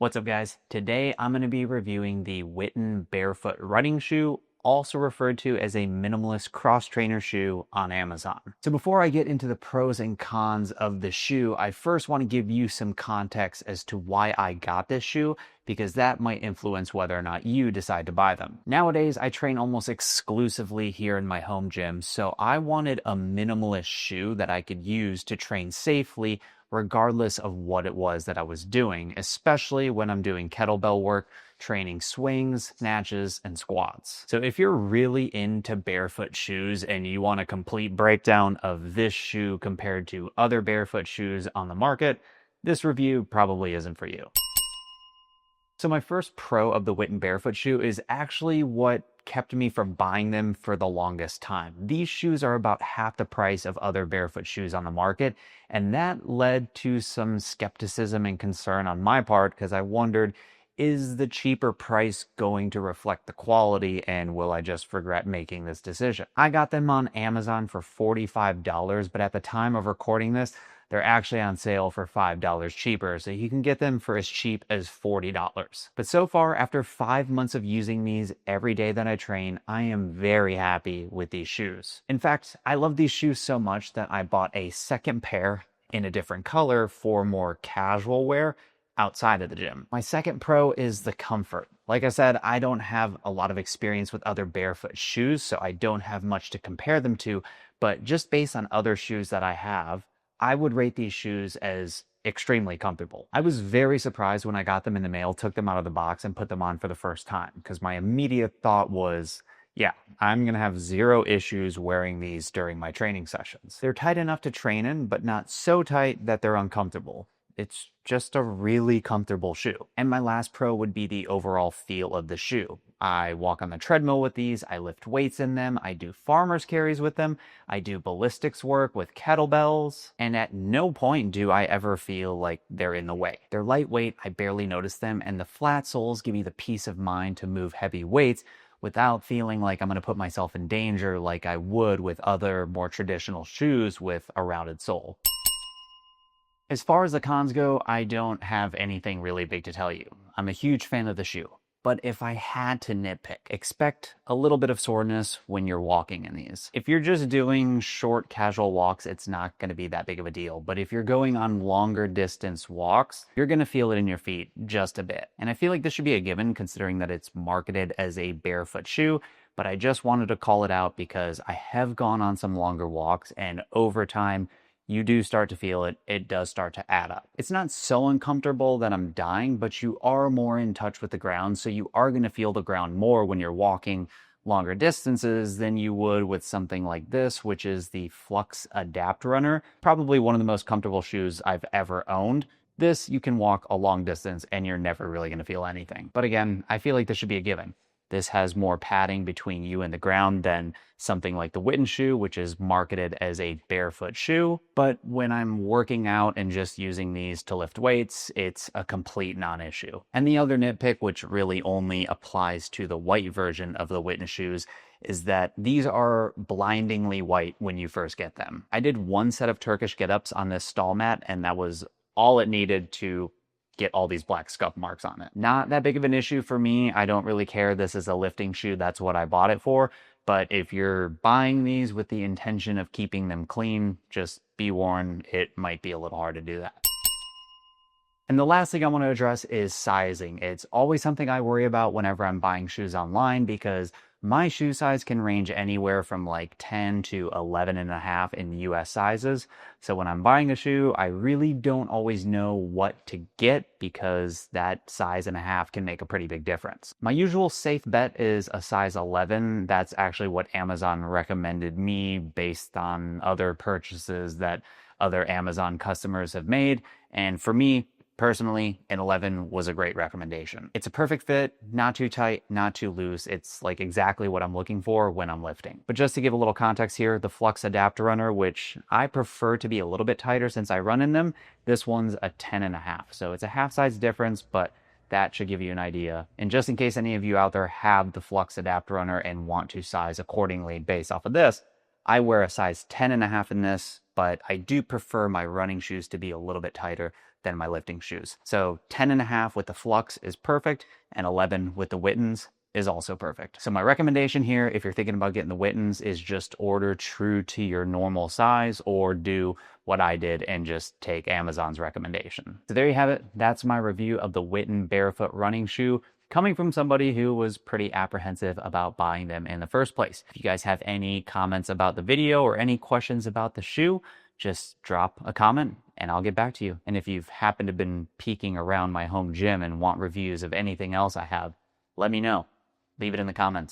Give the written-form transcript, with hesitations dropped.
What's up, guys? Today I'm going to be reviewing the Whitin Barefoot running shoe, also referred to as a minimalist cross trainer shoe on Amazon. So before I get into the pros and cons of the shoe, I first want to give you some context as to why I got this shoe, because that might influence whether or not you decide to buy them. Nowadays, I train almost exclusively here in my home gym, so I wanted a minimalist shoe that I could use to train safely regardless of what it was that I was doing, especially when I'm doing kettlebell work, training swings, snatches, and squats. So if you're really into barefoot shoes and you want a complete breakdown of this shoe compared to other barefoot shoes on the market, this review probably isn't for you. So my first pro of the Whitin Barefoot shoe is actually what kept me from buying them for the longest time. These shoes are about half the price of other barefoot shoes on the market, and that led to some skepticism and concern on my part because I wondered, is the cheaper price going to reflect the quality, and will I just regret making this decision? I got them on Amazon for $45, but at the time of recording this, they're actually on sale for $5 cheaper, so you can get them for as cheap as $40. But so far, after 5 months of using these every day that I train, I am very happy with these shoes. In fact, I love these shoes so much that I bought a second pair in a different color for more casual wear outside of the gym. My second pro is the comfort. Like I said, I don't have a lot of experience with other barefoot shoes, so I don't have much to compare them to, but just based on other shoes that I have, I would rate these shoes as extremely comfortable. I was very surprised when I got them in the mail, took them out of the box, and put them on for the first time, because my immediate thought was, yeah, I'm going to have zero issues wearing these during my training sessions. They're tight enough to train in, but not so tight that they're uncomfortable. It's just a really comfortable shoe. And my last pro would be the overall feel of the shoe. I walk on the treadmill with these, I lift weights in them, I do farmer's carries with them, I do ballistics work with kettlebells, and at no point do I ever feel like they're in the way. They're lightweight, I barely notice them, and the flat soles give me the peace of mind to move heavy weights without feeling like I'm going to put myself in danger like I would with other more traditional shoes with a rounded sole. As far as the cons go, I don't have anything really big to tell you. I'm a huge fan of the shoe. But if I had to nitpick, expect a little bit of soreness when you're walking in these. If you're just doing short casual walks, it's not going to be that big of a deal. But if you're going on longer distance walks, you're going to feel it in your feet just a bit. And I feel like this should be a given considering that it's marketed as a barefoot shoe. But I just wanted to call it out because I have gone on some longer walks, and over time, you do start to feel it. It does start to add up. It's not so uncomfortable that I'm dying, but you are more in touch with the ground, so you are going to feel the ground more when you're walking longer distances than you would with something like this, which is the Flux Adapt Runner. Probably one of the most comfortable shoes I've ever owned. This, you can walk a long distance and you're never really going to feel anything. But again, I feel like this should be a given. This has more padding between you and the ground than something like the Whitin shoe, which is marketed as a barefoot shoe. But when I'm working out and just using these to lift weights, it's a complete non-issue. And the other nitpick, which really only applies to the white version of the Whitin shoes, is that these are blindingly white when you first get them. I did one set of Turkish get-ups on this stall mat, and that was all it needed to get all these black scuff marks on it. Not that big of an issue for me. I don't really care. This is a lifting shoe. That's what I bought it for. But if you're buying these with the intention of keeping them clean, just be warned, it might be a little hard to do that. And the last thing I want to address is sizing. It's always something I worry about whenever I'm buying shoes online because my shoe size can range anywhere from like 10 to 11 and a half in US sizes. So when I'm buying a shoe, I really don't always know what to get because that size and a half can make a pretty big difference. My usual safe bet is a size 11. That's actually what Amazon recommended me based on other purchases that other Amazon customers have made. And for me, personally, an 11 was a great recommendation. It's a perfect fit, not too tight, not too loose. It's like exactly what I'm looking for when I'm lifting. But just to give a little context here, the Flux Adapt Runner, which I prefer to be a little bit tighter since I run in them, this one's a 10 and a half. So it's a half size difference, but that should give you an idea. And just in case any of you out there have the Flux Adapt Runner and want to size accordingly based off of this, I wear a size 10.5 in this, but I do prefer my running shoes to be a little bit tighter than my lifting shoes. So 10.5 with the Flux is perfect, and 11 with the Whitins is also perfect. So my recommendation here, if you're thinking about getting the Whitins, is just order true to your normal size, or do what I did and just take Amazon's recommendation. So there you have it. That's my review of the Whitin Barefoot running shoe, coming from somebody who was pretty apprehensive about buying them in the first place. If you guys have any comments about the video or any questions about the shoe, just drop a comment and I'll get back to you. And if you've happened to have been peeking around my home gym and want reviews of anything else I have, let me know. Leave it in the comments.